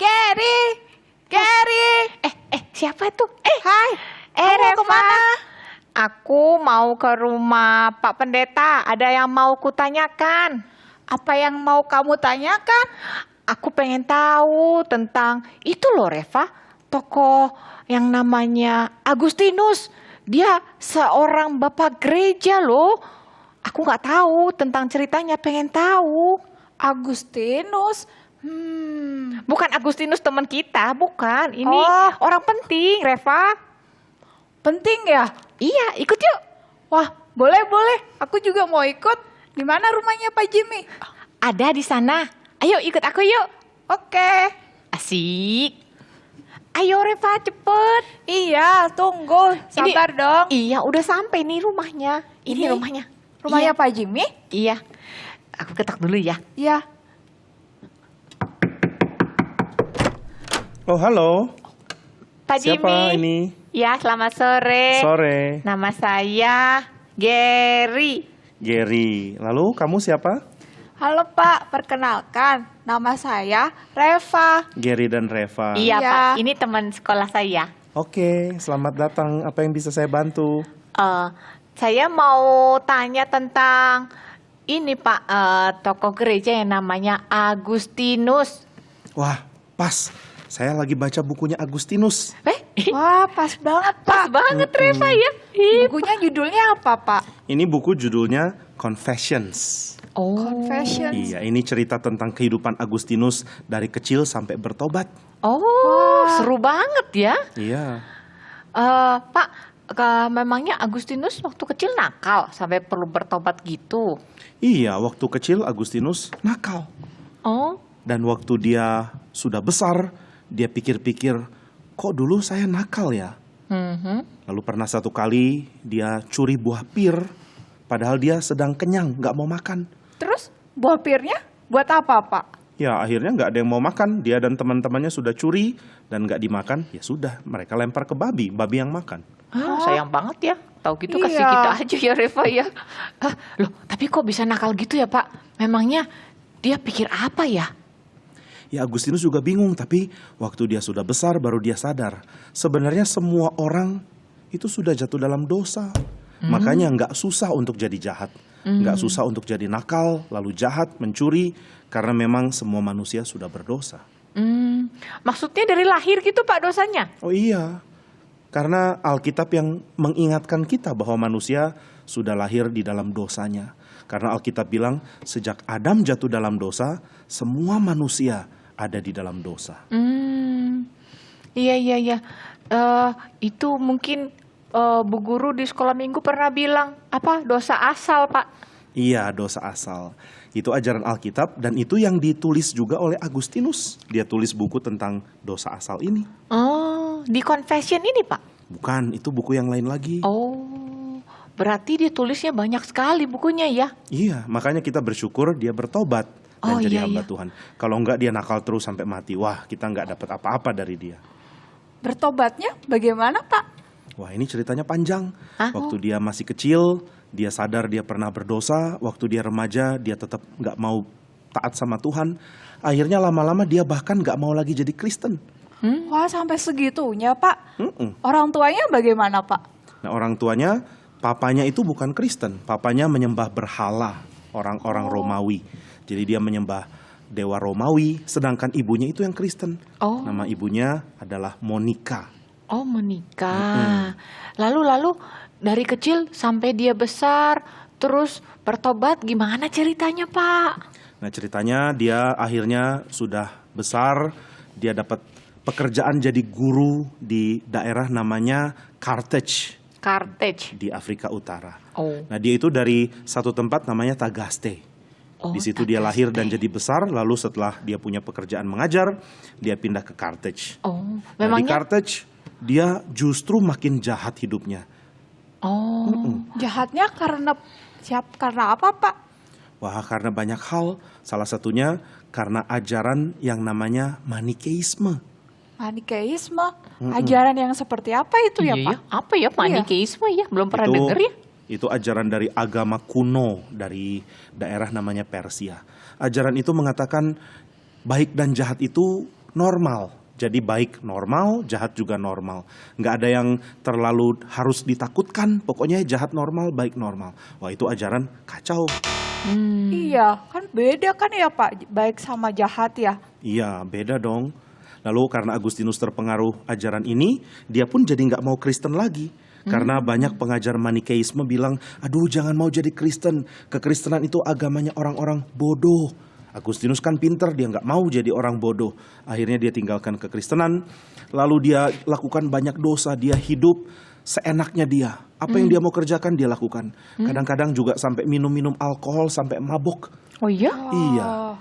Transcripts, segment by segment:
Gary, Gary. Siapa itu? Hai. Reva. Kamu kemana? Aku mau ke rumah Pak Pendeta. Ada yang mau kutanyakan. Apa yang mau kamu tanyakan? Aku pengen tahu tentang itu loh Reva. Tokoh yang namanya Agustinus. Dia seorang bapak gereja loh. Aku nggak tahu tentang ceritanya, pengen tahu. Agustinus. Bukan Agustinus teman kita, bukan. Ini Oh. orang penting, Reva. Penting ya? Iya, ikut yuk. Wah, boleh. Aku juga mau ikut. Di mana rumahnya Pak Jimmy? Ada di sana. Ayo ikut aku yuk. Oke. Asik. Ayo Reva, cepet. Iya, tunggu. Sabar dong. Iya, udah sampai nih rumahnya. Ini rumahnya. Rumahnya Iya. Pak Jimmy? Iya. Aku ketok dulu ya. Iya. Oh, halo. Pak Siapa Jimmy. ini? Ya, selamat sore. Sore. Nama saya Gary. Gary. Lalu kamu siapa? Halo Pak, perkenalkan. Nama saya Reva. Gary dan Reva. Iya, Iya. Pak. Ini teman sekolah saya. Oke, selamat datang. Apa yang bisa saya bantu? Saya mau tanya tentang ini Pak, tokoh gereja yang namanya Agustinus. Wah, pas. Saya lagi baca bukunya Agustinus. Wah, pas banget Pas Pak. banget Reva ya. Bukunya judulnya apa Pak? Ini buku judulnya Confessions. Oh. Confessions. Iya, ini cerita tentang kehidupan Agustinus dari kecil sampai bertobat. Oh, seru banget ya. Iya. Pak, memangnya Agustinus waktu kecil nakal sampai perlu bertobat gitu? Iya, waktu kecil Agustinus nakal. Oh, Dan waktu dia sudah besar, dia pikir-pikir, kok dulu saya nakal ya? Lalu pernah satu kali dia curi buah pir, padahal dia sedang kenyang, nggak mau makan. Terus buah pirnya buat apa Pak? Ya akhirnya nggak ada yang mau makan, dia dan teman-temannya sudah curi dan nggak dimakan. Ya sudah, mereka lempar ke babi yang makan. sayang banget ya. Tahu gitu kasih Iya. kita aja ya Reva ya. Loh, tapi kok bisa nakal gitu ya Pak? Memangnya dia pikir apa ya? Ya Agustinus juga bingung, tapi waktu dia sudah besar baru dia sadar. Sebenarnya semua orang itu sudah jatuh dalam dosa. Makanya nggak susah untuk jadi jahat. Nggak susah untuk jadi nakal, lalu jahat, mencuri. Karena memang semua manusia sudah berdosa. Maksudnya dari lahir gitu Pak dosanya? Oh iya, karena Alkitab yang mengingatkan kita bahwa manusia sudah lahir di dalam dosanya. Karena Alkitab bilang sejak Adam jatuh dalam dosa, semua manusia ada di dalam dosa. Iya. Itu mungkin Bu Guru di sekolah minggu pernah bilang apa dosa asal Pak? Iya, dosa asal. Itu ajaran Alkitab dan itu yang ditulis juga oleh Agustinus. Dia tulis buku tentang dosa asal ini. Oh, di Confession ini Pak? Bukan, itu buku yang lain lagi. Oh, berarti dia tulisnya banyak sekali bukunya ya? Iya, makanya kita bersyukur dia bertobat dan Oh, jadi iya, hamba iya. Tuhan. Kalau enggak dia nakal terus sampai mati. Wah, kita enggak dapat apa-apa dari dia. Bertobatnya bagaimana Pak? Wah, ini ceritanya panjang. Hah? Waktu dia masih kecil, dia sadar dia pernah berdosa. Waktu dia remaja, dia tetap nggak mau taat sama Tuhan. Akhirnya lama-lama dia bahkan nggak mau lagi jadi Kristen. Wah, sampai segitunya Pak. Mm-mm. Orang tuanya bagaimana Pak? Nah, orang tuanya, papanya itu bukan Kristen. Papanya menyembah berhala, orang-orang Romawi. Jadi dia menyembah dewa Romawi, sedangkan ibunya itu yang Kristen. Oh. Nama ibunya adalah Monica. Oh, menikah. Lalu dari kecil sampai dia besar terus bertobat gimana ceritanya Pak? Nah, ceritanya dia akhirnya sudah besar, dia dapat pekerjaan jadi guru di daerah namanya Carthage Carthage. di Afrika Utara. Oh. Nah, dia itu dari satu tempat namanya Tagaste. Oh, Di situ dia lahir dan jadi besar, lalu setelah dia punya pekerjaan mengajar, dia pindah ke Carthage. Oh, Nah, di memangnya? Carthage dia justru makin jahat hidupnya. Oh, Jahatnya karena apa Pak? Wah, karena banyak hal, salah satunya karena ajaran yang namanya Manikeisme. Manikeisme. Ajaran yang seperti apa itu ya iya Pak? ya. Apa ya Manikeisme ya? Belum pernah denger ya? Itu ajaran dari agama kuno dari daerah namanya Persia. Ajaran itu mengatakan baik dan jahat itu normal. Jadi baik normal, jahat juga normal. Nggak ada yang terlalu harus ditakutkan. Pokoknya jahat normal, baik normal. Wah, itu ajaran kacau. Iya, kan beda kan ya Pak, baik sama jahat ya. Iya, beda dong. Lalu karena Agustinus terpengaruh ajaran ini, dia pun jadi nggak mau Kristen lagi. Karena banyak pengajar Manikeisme bilang, aduh jangan mau jadi Kristen. Kekristenan itu agamanya orang-orang bodoh. Agustinus kan pinter, dia nggak mau jadi orang bodoh. Akhirnya dia tinggalkan kekristenan. Lalu dia lakukan banyak dosa, dia hidup seenaknya dia. Apa yang dia mau kerjakan, dia lakukan. Kadang-kadang juga sampai minum-minum alkohol, sampai mabuk. Oh iya? Iya.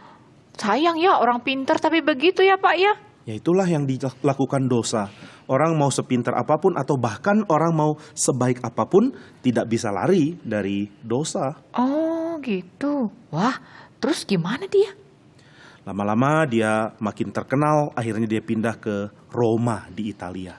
Sayang ya orang pinter tapi begitu ya Pak ya? Ya itulah yang dilakukan dosa. Orang mau sepintar apapun atau bahkan orang mau sebaik apapun tidak bisa lari dari dosa. Oh gitu. Wah, terus gimana dia? Lama-lama dia makin terkenal, akhirnya dia pindah ke Roma di Italia.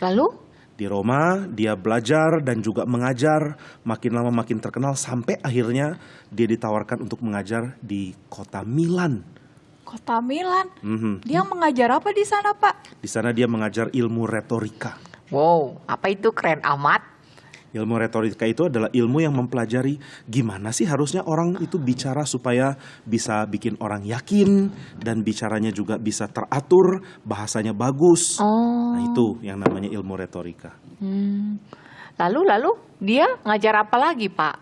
Lalu? Di Roma dia belajar dan juga mengajar, makin lama makin terkenal sampai akhirnya dia ditawarkan untuk mengajar di kota Milan. Kota Milan. Mhm. Dia mengajar apa di sana Pak? Di sana dia mengajar ilmu retorika. Wow, apa itu keren amat? Ilmu retorika itu adalah ilmu yang mempelajari gimana sih harusnya orang itu bicara supaya bisa bikin orang yakin dan bicaranya juga bisa teratur, bahasanya bagus. Oh. Nah itu yang namanya ilmu retorika. Lalu dia ngajar apa lagi Pak?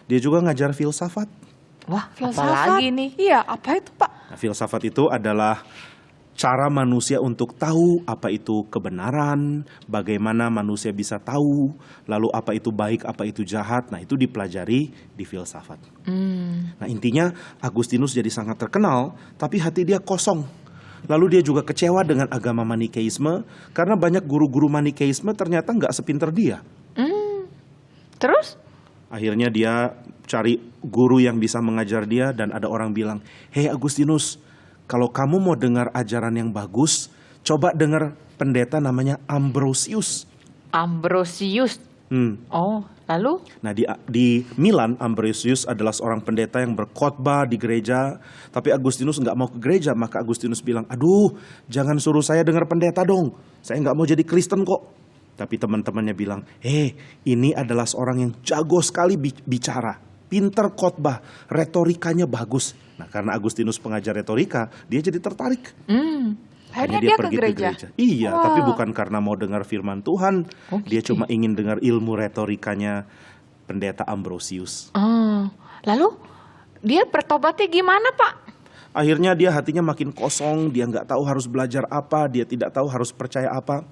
Dia juga ngajar filsafat. Wah, apa Filsafat. lagi nih? Iya, apa itu Pak? Nah, filsafat itu adalah cara manusia untuk tahu apa itu kebenaran, bagaimana manusia bisa tahu, lalu apa itu baik, apa itu jahat. Nah itu dipelajari di filsafat. Nah intinya Agustinus jadi sangat terkenal, tapi hati dia kosong. Lalu dia juga kecewa dengan agama Manikeisme, karena banyak guru-guru Manikeisme ternyata nggak sepinter dia. Terus? Akhirnya dia cari guru yang bisa mengajar dia dan ada orang bilang, "Hei Agustinus, kalau kamu mau dengar ajaran yang bagus, coba dengar pendeta namanya Ambrosius." Ambrosius. Oh, lalu? Nah di Milan, Ambrosius adalah seorang pendeta yang berkhotbah di gereja. Tapi Agustinus nggak mau ke gereja, maka Agustinus bilang, "Aduh, jangan suruh saya dengar pendeta dong. Saya nggak mau jadi Kristen kok." Tapi teman-temannya bilang, ini adalah seorang yang jago sekali bicara, pinter khotbah, retorikanya bagus. Nah karena Agustinus pengajar retorika, dia jadi tertarik. Akhirnya dia ke pergi gereja. Iya, Wah. tapi bukan karena mau dengar firman Tuhan. Oh, Dia gitu. cuma ingin dengar ilmu retorikanya pendeta Ambrosius. Oh, lalu dia bertobatnya gimana Pak? Akhirnya dia hatinya makin kosong, dia nggak tahu harus belajar apa, dia tidak tahu harus percaya apa.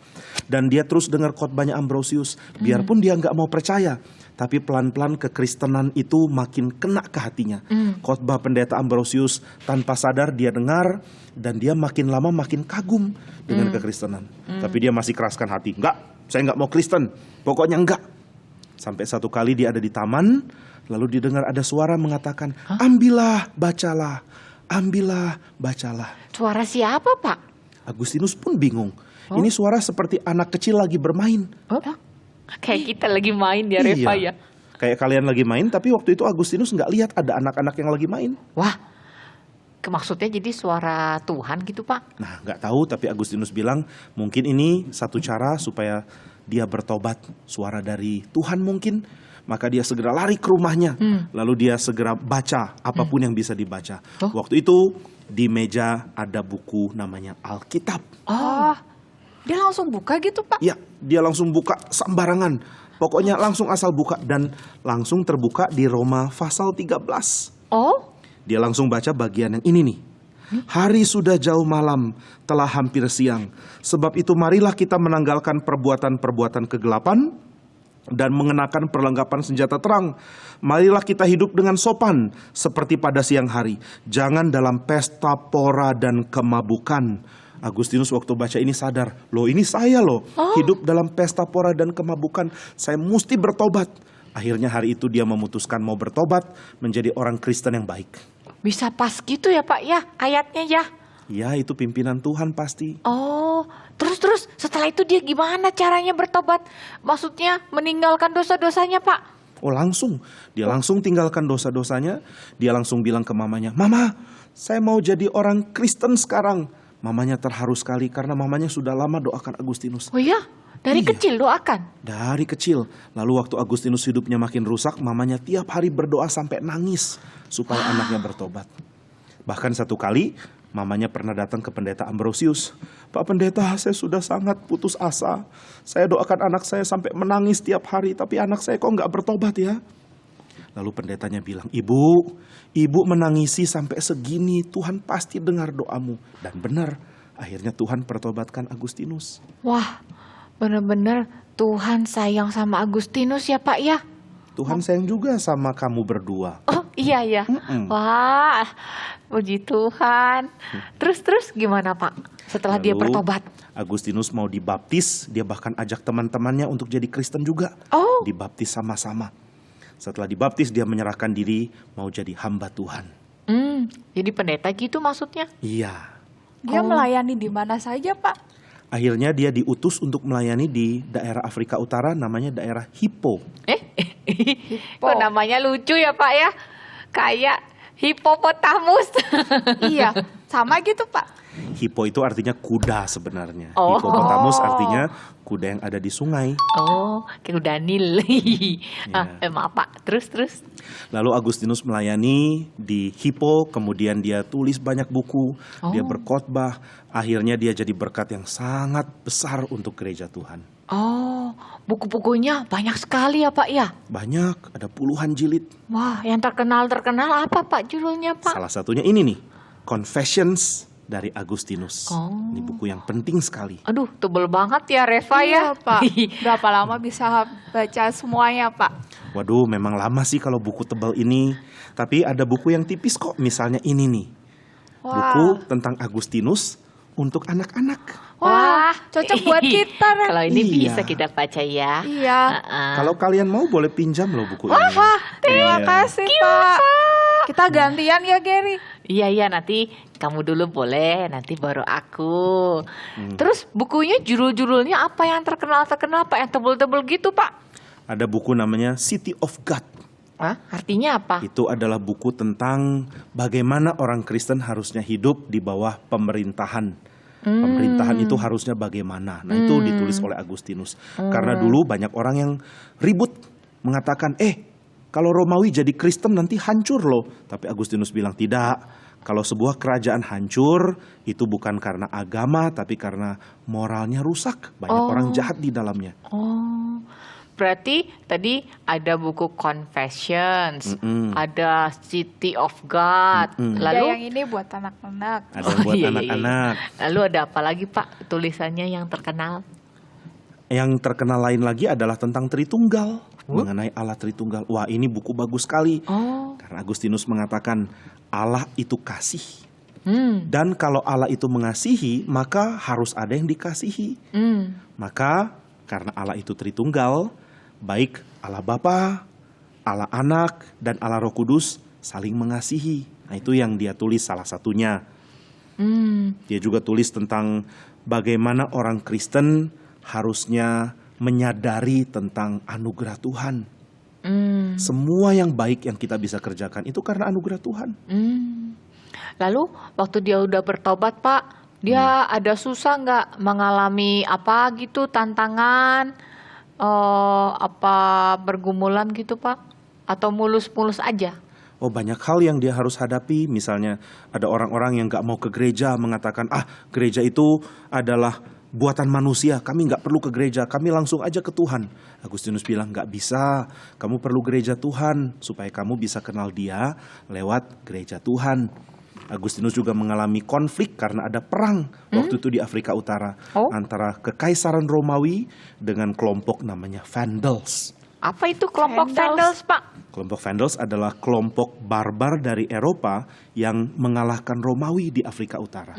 Dan dia terus dengar khotbahnya Ambrosius. Biarpun dia nggak mau percaya, tapi pelan-pelan kekristenan itu makin kena ke hatinya. Khotbah pendeta Ambrosius tanpa sadar dia dengar, dan dia makin lama makin kagum dengan kekristenan. Tapi dia masih keraskan hati, "Enggak, saya nggak mau Kristen, pokoknya enggak." Sampai satu kali dia ada di taman, lalu didengar ada suara mengatakan, "Ambillah, bacalah. Ambillah, bacalah." Suara siapa Pak? Agustinus pun bingung. Ini suara seperti anak kecil lagi bermain. Oh, kayak kita lagi main ya Reva ya. Kayak kalian lagi main, tapi waktu itu Agustinus nggak lihat ada anak-anak yang lagi main. Wah, maksudnya jadi suara Tuhan gitu Pak? Nah, nggak tahu, tapi Agustinus bilang mungkin ini satu cara supaya dia bertobat, suara dari Tuhan mungkin. Maka dia segera lari ke rumahnya, lalu dia segera baca apapun yang bisa dibaca. Waktu itu di meja ada buku namanya Alkitab. Oh, dia langsung buka gitu Pak? Ya, dia langsung buka sembarangan. Pokoknya langsung asal buka dan langsung terbuka di Roma pasal 13. Oh, Dia langsung baca bagian yang ini nih. "Hari sudah jauh malam, telah hampir siang. Sebab itu marilah kita menanggalkan perbuatan-perbuatan kegelapan dan mengenakan perlengkapan senjata terang. Marilah kita hidup dengan sopan seperti pada siang hari. Jangan dalam pesta pora dan kemabukan." Agustinus waktu baca ini sadar, loh ini saya loh, hidup dalam pesta pora dan kemabukan. Saya mesti bertobat. Akhirnya hari itu dia memutuskan mau bertobat menjadi orang Kristen yang baik. bisa pas gitu ya Pak ya ayatnya ya? Ya itu pimpinan Tuhan pasti. Oh, terus setelah itu dia gimana caranya bertobat? Maksudnya meninggalkan dosa-dosanya Pak? Oh langsung, dia langsung tinggalkan dosa-dosanya. Dia langsung bilang ke mamanya, "Mama, saya mau jadi orang Kristen sekarang." Mamanya terharu sekali karena mamanya sudah lama doakan Agustinus. Oh ya, dari Iya. kecil doakan. Dari kecil. Lalu waktu Agustinus hidupnya makin rusak, mamanya tiap hari berdoa sampai nangis supaya anaknya bertobat. Bahkan satu kali, mamanya pernah datang ke pendeta Ambrosius. Pak pendeta, saya sudah sangat putus asa. Saya doakan anak saya sampai menangis tiap hari, tapi anak saya kok nggak bertobat ya? Lalu pendetanya bilang, ibu menangisi sampai segini, Tuhan pasti dengar doamu. Dan benar, akhirnya Tuhan pertobatkan Agustinus. Wah, bener-bener Tuhan sayang sama Agustinus ya Pak ya. Tuhan sayang juga sama kamu berdua. Oh iya. Mm-mm. Wah, puji Tuhan. Terus gimana Pak setelah dia Lalu, bertobat? Agustinus mau dibaptis, dia bahkan ajak teman-temannya untuk jadi Kristen juga. Oh. Dibaptis sama-sama. Setelah dibaptis dia menyerahkan diri mau jadi hamba Tuhan. Jadi pendeta gitu maksudnya? Iya. Dia melayani di mana saja, Pak? Akhirnya dia diutus untuk melayani di daerah Afrika Utara, namanya daerah Hippo. Kok namanya lucu ya Pak ya? Kayak hipopotamus. Iya, sama gitu, Pak. Hippo itu artinya kuda sebenarnya. Oh. Hippopotamus artinya kuda yang ada di sungai. Oh, kayak udah Nil. Maaf Pak, terus. Lalu Agustinus melayani di Hippo, kemudian dia tulis banyak buku, dia berkhotbah, akhirnya dia jadi berkat yang sangat besar untuk gereja Tuhan. Oh, buku-bukunya banyak sekali ya Pak ya? Banyak, ada puluhan jilid. Wah, yang terkenal apa Pak judulnya Pak? Salah satunya ini nih, Confessions dari Agustinus. Oh. Ini buku yang penting sekali. Aduh, tebel banget ya Reva ya. Iya, Pak. Berapa lama bisa baca semuanya, Pak? Waduh, memang lama sih kalau buku tebal ini. Tapi ada buku yang tipis kok, misalnya ini nih. Wah. Buku tentang Agustinus untuk anak-anak. Wah, cocok buat kita, Ren. Kalau ini Iya. bisa kita baca ya. Iya. Kalau kalian mau boleh pinjam loh buku ini. Wah, terima Iya. kasih, Pak. Kita gantian ya, Gary. Iya, nanti kamu dulu boleh, nanti baru aku. Terus bukunya judul-judulnya apa yang terkenal Pak? Yang tebel-tebel gitu Pak? Ada buku namanya City of God. Hah? Artinya apa? Itu adalah buku tentang bagaimana orang Kristen harusnya hidup di bawah pemerintahan. Pemerintahan itu harusnya bagaimana. Nah itu ditulis oleh Agustinus. Karena dulu banyak orang yang ribut mengatakan, kalau Romawi jadi Kristen nanti hancur loh. Tapi Agustinus bilang tidak. Kalau sebuah kerajaan hancur itu bukan karena agama tapi karena moralnya rusak. Banyak orang jahat di dalamnya. Oh, berarti tadi ada buku Confessions, ada City of God, Ada lalu yang ini buat anak-anak. Ada yang buat iya. anak-anak. Lalu ada apa lagi Pak tulisannya yang terkenal? Yang terkenal lain lagi adalah tentang Tritunggal. Mengenai Allah Tritunggal. Wah ini buku bagus sekali. Oh, Karena Agustinus mengatakan Allah itu kasih. Dan kalau Allah itu mengasihi, maka harus ada yang dikasihi. Maka karena Allah itu Tritunggal, baik Allah Bapa, Allah Anak, dan Allah Roh Kudus saling mengasihi. Nah itu yang dia tulis salah satunya. Dia juga tulis tentang bagaimana orang Kristen harusnya menyadari tentang anugerah Tuhan. Semua yang baik yang kita bisa kerjakan itu karena anugerah Tuhan. lalu waktu dia udah bertobat Pak, dia ada susah nggak mengalami apa gitu tantangan, apa pergumulan gitu Pak? Atau mulus-mulus aja? Oh banyak hal yang dia harus hadapi. Misalnya ada orang-orang yang gak mau ke gereja mengatakan gereja itu adalah buatan manusia, kami gak perlu ke gereja, kami langsung aja ke Tuhan. Agustinus bilang gak bisa, kamu perlu gereja Tuhan supaya kamu bisa kenal Dia lewat gereja Tuhan. Agustinus juga mengalami konflik karena ada perang waktu itu di Afrika Utara antara Kekaisaran Romawi dengan kelompok namanya Vandals. Apa itu kelompok Vandals? Vandals Pak? Kelompok Vandals adalah kelompok barbar dari Eropa yang mengalahkan Romawi di Afrika Utara.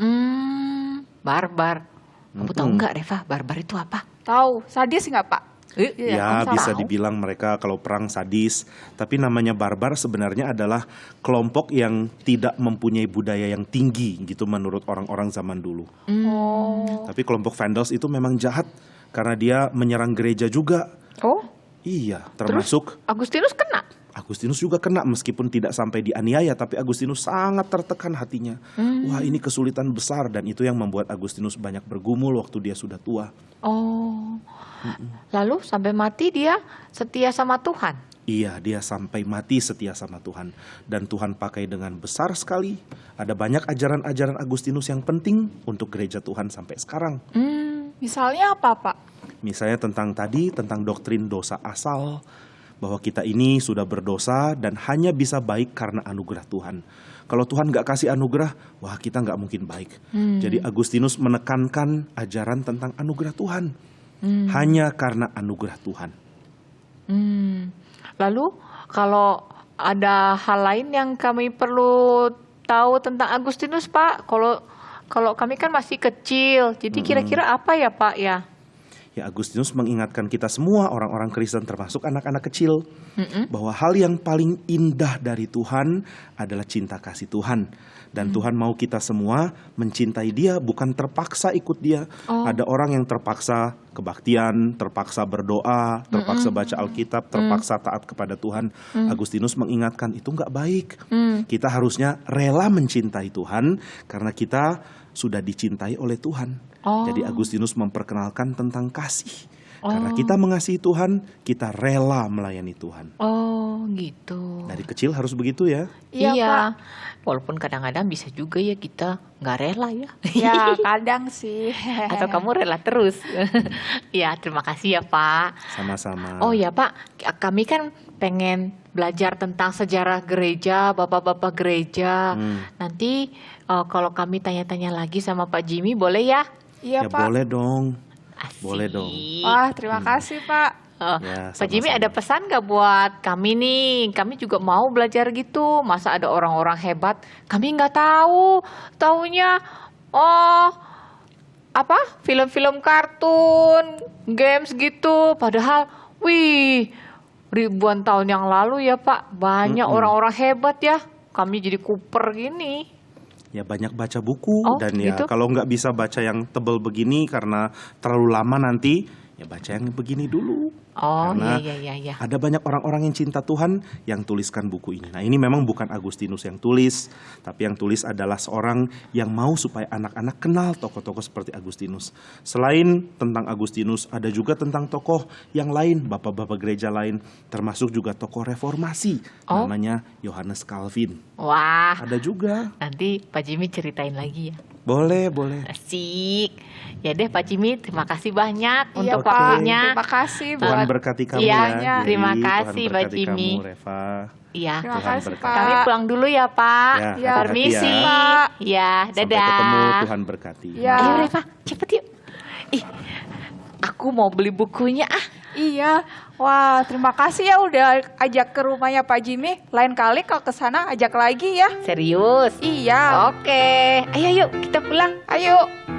Barbar. Kamu tahu nggak Reva, barbar itu apa? Tahu, sadis nggak, Pak? Ya, kamu bisa tahu. dibilang mereka kalau perang sadis. Tapi namanya barbar sebenarnya adalah kelompok yang tidak mempunyai budaya yang tinggi gitu menurut orang-orang zaman dulu. Tapi kelompok Vandals itu memang jahat karena dia menyerang gereja juga. Oh, Iya, termasuk Agustinus kena? Agustinus juga kena meskipun tidak sampai dianiaya, tapi Agustinus sangat tertekan hatinya. Wah, ini kesulitan besar, dan itu yang membuat Agustinus banyak bergumul waktu dia sudah tua. Oh. Lalu sampai mati dia setia sama Tuhan. Iya, dia sampai mati setia sama Tuhan. Dan Tuhan pakai dengan besar sekali. Ada banyak ajaran-ajaran Agustinus yang penting untuk gereja Tuhan sampai sekarang. Misalnya apa, Pak? Misalnya tentang doktrin dosa asal, bahwa kita ini sudah berdosa dan hanya bisa baik karena anugerah Tuhan. Kalau Tuhan nggak kasih anugerah, wah kita nggak mungkin baik. Jadi Agustinus menekankan ajaran tentang anugerah Tuhan. Hanya karena anugerah Tuhan. Lalu kalau ada hal lain yang kami perlu tahu tentang Agustinus, Pak? Kalau kami kan masih kecil, jadi kira-kira apa ya, Pak ya? Ya, Agustinus mengingatkan kita semua, orang-orang Kristen termasuk anak-anak kecil, bahwa hal yang paling indah dari Tuhan adalah cinta kasih Tuhan. Dan Tuhan mau kita semua mencintai Dia, bukan terpaksa ikut Dia. Ada orang yang terpaksa kebaktian, terpaksa berdoa, terpaksa baca Alkitab, terpaksa taat kepada Tuhan. Agustinus mengingatkan itu nggak baik. Kita harusnya rela mencintai Tuhan karena kita sudah dicintai oleh Tuhan. Jadi Agustinus memperkenalkan tentang kasih. Karena kita mengasihi Tuhan, kita rela melayani Tuhan. Oh, gitu. Dari kecil harus begitu ya. Iya, Pak. Walaupun kadang-kadang bisa juga ya kita nggak rela ya. Ya, kadang sih. Atau kamu rela terus. Ya, terima kasih ya, Pak. Sama-sama. Oh ya, Pak, kami kan pengen belajar tentang sejarah gereja, bapak-bapak gereja. Nanti kalau kami tanya-tanya lagi sama Pak Jimmy, boleh ya? Iya, Ya Pak. boleh dong. Asik. Boleh dong. Wah, terima kasih, Pak. Ya, Pak Jimmy sama-sama. ada pesan gak buat kami nih? Kami juga mau belajar gitu. Masa ada orang-orang hebat? Kami nggak tahu. Taunya, film-film kartun, games gitu. Padahal, wih, ribuan tahun yang lalu ya Pak, banyak orang-orang hebat ya. Kami jadi kuper gini. Ya banyak baca buku, Oh, dan ya gitu? kalau nggak bisa baca yang tebel begini karena terlalu lama nanti, ya baca yang begini dulu. Oh, Karena iya. ada banyak orang-orang yang cinta Tuhan yang tuliskan buku ini. Nah, ini memang bukan Agustinus yang tulis, tapi yang tulis adalah seorang yang mau supaya anak-anak kenal tokoh-tokoh seperti Agustinus. Selain tentang Agustinus, ada juga tentang tokoh yang lain, bapak-bapak gereja lain, termasuk juga tokoh reformasi, namanya Yohanes Calvin. Wah, Ada juga. nanti Pak Jimmy ceritain lagi ya. Boleh, boleh. Asik. Ya deh Pak Jimmy, terima kasih banyak Iya, untuk Pak. waktunya. Terima kasih Tuhan buat berkati kamu Iya, ya. terima Giri. kasih, Tuhan Pak berkati Jimmy. kamu, Reva. Iya. Terima Tuhan kasih, berkati. Kami Pak. pulang dulu ya Pak. Ya, Ya, hati-hati Permisi. ya. Pak. Ya, dadah. Sampai ketemu, Tuhan berkati. Ya. Ayo Reva, cepet yuk. Ih, aku mau beli bukunya ah. Iya. Wah, terima kasih ya udah ajak ke rumahnya Pak Jimmy. Lain kali kalau ke sana ajak lagi ya. Serius? Iya. Oke. Ayo yuk kita pulang. Ayo.